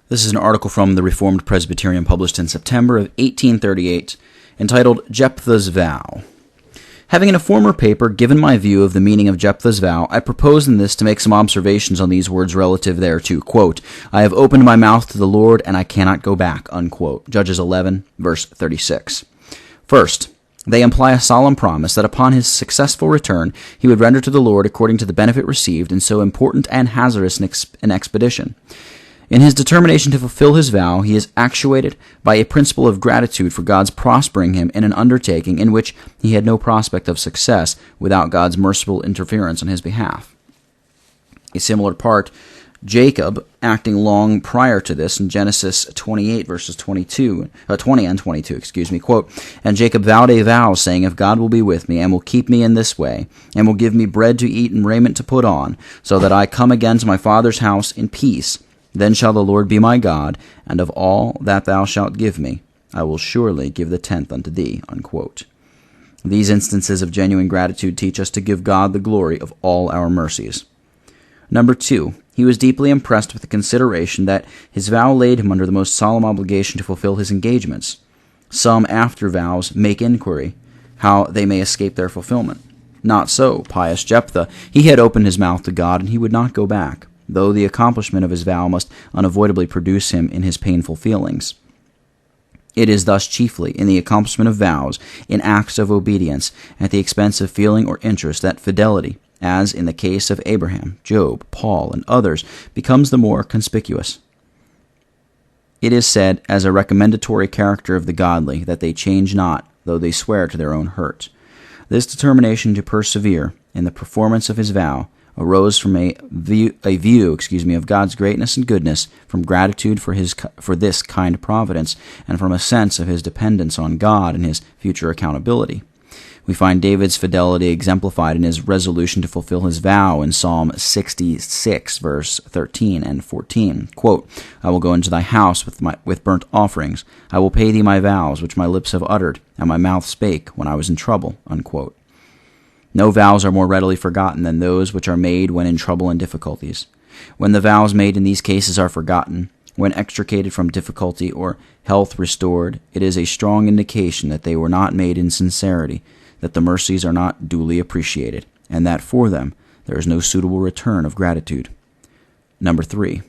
This is an article from the Reformed Presbyterian published in September of 1838, entitled Jephthah's Vow. Having in a former paper given my view of the meaning of Jephthah's vow, I propose in this to make some observations on these words relative thereto. Quote, I have opened my mouth to the Lord, and I cannot go back, unquote. Judges 11, verse 36. First, they imply a solemn promise that upon his successful return he would render to the Lord according to the benefit received in so important and hazardous an expedition. In his determination to fulfill his vow, he is actuated by a principle of gratitude for God's prospering him in an undertaking in which he had no prospect of success without God's merciful interference on his behalf. A similar part, Jacob, acting long prior to this in Genesis 28, verses 20 and 22, quote, And Jacob vowed a vow, saying, If God will be with me, and will keep me in this way, and will give me bread to eat and raiment to put on, so that I come again to my father's house in peace, then shall the Lord be my God, and of all that thou shalt give me, I will surely give the tenth unto thee, unquote. These instances of genuine gratitude teach us to give God the glory of all our mercies. Number 2, he was deeply impressed with the consideration that his vow laid him under the most solemn obligation to fulfill his engagements. Some after vows make inquiry how they may escape their fulfillment. Not so, pious Jephthah. He had opened his mouth to God, and he would not go back, though the accomplishment of his vow must unavoidably produce him in his painful feelings. It is thus chiefly in the accomplishment of vows, in acts of obedience, at the expense of feeling or interest, that fidelity, as in the case of Abraham, Job, Paul, and others, becomes the more conspicuous. It is said as a recommendatory character of the godly that they change not, though they swear to their own hurt. This determination to persevere in the performance of his vow arose from a view of God's greatness and goodness, from gratitude for this kind providence, and from a sense of his dependence on God and his future accountability. We find David's fidelity exemplified in his resolution to fulfill his vow in Psalm 66, verse 13 and 14. Quote, I will go into thy house with burnt offerings. I will pay thee my vows, which my lips have uttered, and my mouth spake when I was in trouble. Unquote. No vows are more readily forgotten than those which are made when in trouble and difficulties. When the vows made in these cases are forgotten, when extricated from difficulty or health restored, it is a strong indication that they were not made in sincerity, that the mercies are not duly appreciated, and that for them there is no suitable return of gratitude. Number 3.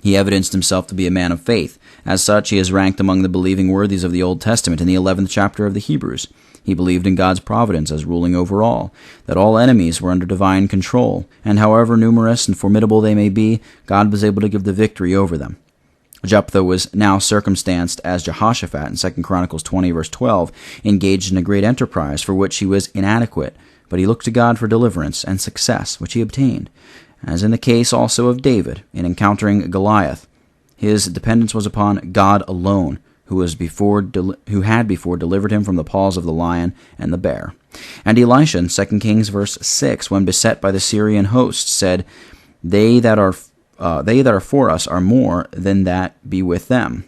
He evidenced himself to be a man of faith. As such, he is ranked among the believing worthies of the Old Testament in the 11th chapter of the Hebrews. He believed in God's providence as ruling over all, that all enemies were under divine control, and however numerous and formidable they may be, God was able to give the victory over them. Jephthah was now circumstanced as Jehoshaphat in 2 Chronicles 20, verse 12, engaged in a great enterprise for which he was inadequate, but he looked to God for deliverance and success, which he obtained. As in the case also of David in encountering Goliath, his dependence was upon God alone, who had before delivered him from the paws of the lion and the bear. And Elisha in 2 Kings verse 6, when beset by the Syrian host, said, They that are for us are more than that be with them.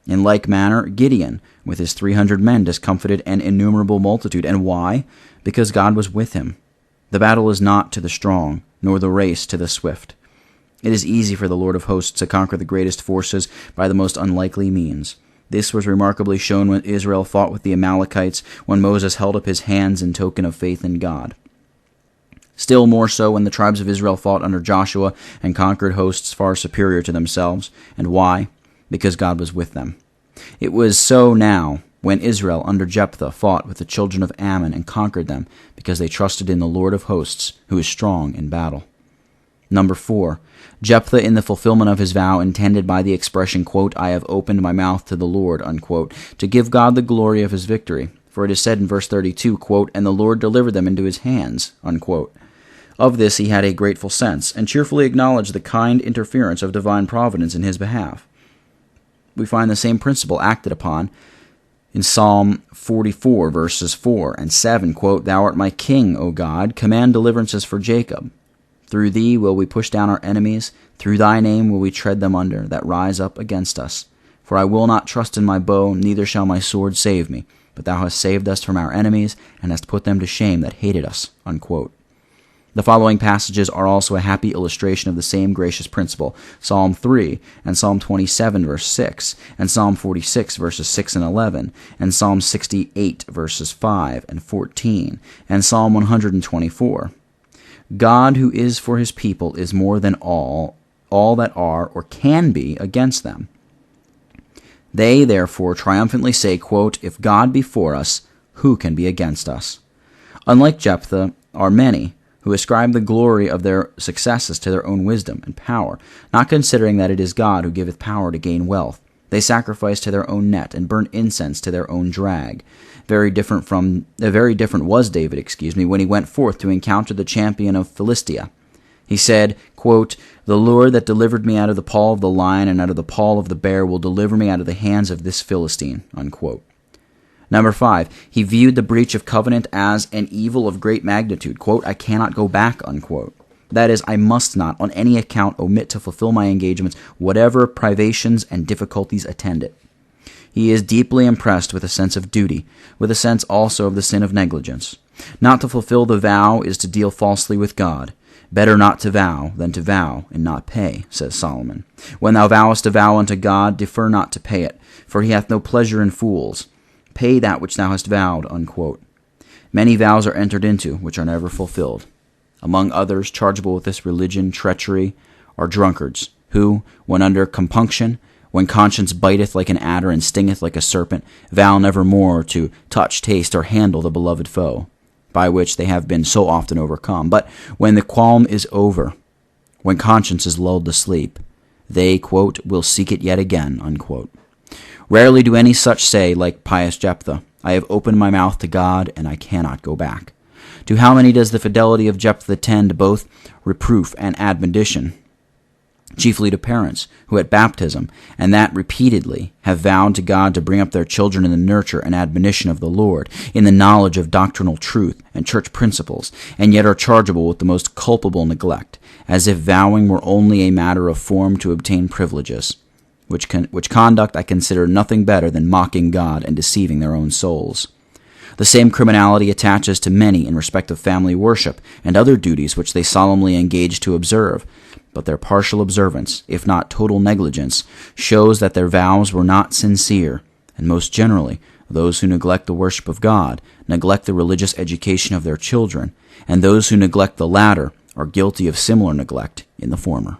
In like manner, Gideon, with his 300 men, discomfited an innumerable multitude. And why? Because God was with him. The battle is not to the strong, nor the race to the swift. It is easy for the Lord of hosts to conquer the greatest forces by the most unlikely means. This was remarkably shown when Israel fought with the Amalekites, when Moses held up his hands in token of faith in God. Still more so when the tribes of Israel fought under Joshua and conquered hosts far superior to themselves. And why? Because God was with them. It was so now when Israel under Jephthah fought with the children of Ammon and conquered them, because they trusted in the Lord of hosts, who is strong in battle. Number 4, Jephthah, in the fulfillment of his vow, intended by the expression, quote, I have opened my mouth to the Lord, unquote, to give God the glory of his victory. For it is said in verse 32, quote, And the Lord delivered them into his hands, unquote. Of this he had a grateful sense, and cheerfully acknowledged the kind interference of divine providence in his behalf. We find the same principle acted upon in Psalm 44, verses 4 and 7, quote, Thou art my king, O God, command deliverances for Jacob. Through thee will we push down our enemies, through thy name will we tread them under, that rise up against us. For I will not trust in my bow, neither shall my sword save me, but thou hast saved us from our enemies, and hast put them to shame that hated us, unquote. The following passages are also a happy illustration of the same gracious principle. Psalm 3, and Psalm 27, verse 6, and Psalm 46, verses 6 and 11, and Psalm 68, verses 5 and 14, and Psalm 124. God who is for his people is more than all that are or can be against them. They therefore triumphantly say, quote, "If God be for us, who can be against us?" Unlike Jephthah are many who ascribe the glory of their successes to their own wisdom and power, not considering that it is God who giveth power to gain wealth. They sacrifice to their own net and burn incense to their own drag. Very different was David, when he went forth to encounter the champion of Philistia. He said, quote, "The Lord that delivered me out of the paw of the lion and out of the paw of the bear will deliver me out of the hands of this Philistine," unquote. Number 5, he viewed the breach of covenant as an evil of great magnitude. Quote, "I cannot go back," unquote. That is, I must not on any account omit to fulfill my engagements, whatever privations and difficulties attend it. He is deeply impressed with a sense of duty, with a sense also of the sin of negligence. Not to fulfill the vow is to deal falsely with God. Better not to vow than to vow and not pay, says Solomon. When thou vowest a vow unto God, defer not to pay it, for he hath no pleasure in fools. Pay that which thou hast vowed, unquote. Many vows are entered into, which are never fulfilled. Among others chargeable with this religion treachery are drunkards, who, when under compunction, when conscience biteth like an adder and stingeth like a serpent, vow never more to touch, taste, or handle the beloved foe, by which they have been so often overcome. But when the qualm is over, when conscience is lulled to sleep, they, quote, "will seek it yet again," unquote. Rarely do any such say, like pious Jephthah, "I have opened my mouth to God, and I cannot go back." To how many does the fidelity of Jephthah tend both reproof and admonition? Chiefly to parents, who at baptism, and that repeatedly, have vowed to God to bring up their children in the nurture and admonition of the Lord, in the knowledge of doctrinal truth and church principles, and yet are chargeable with the most culpable neglect, as if vowing were only a matter of form to obtain privileges, which conduct I consider nothing better than mocking God and deceiving their own souls. The same criminality attaches to many in respect of family worship and other duties which they solemnly engage to observe, but their partial observance, if not total negligence, shows that their vows were not sincere, and most generally, those who neglect the worship of God neglect the religious education of their children, and those who neglect the latter are guilty of similar neglect in the former.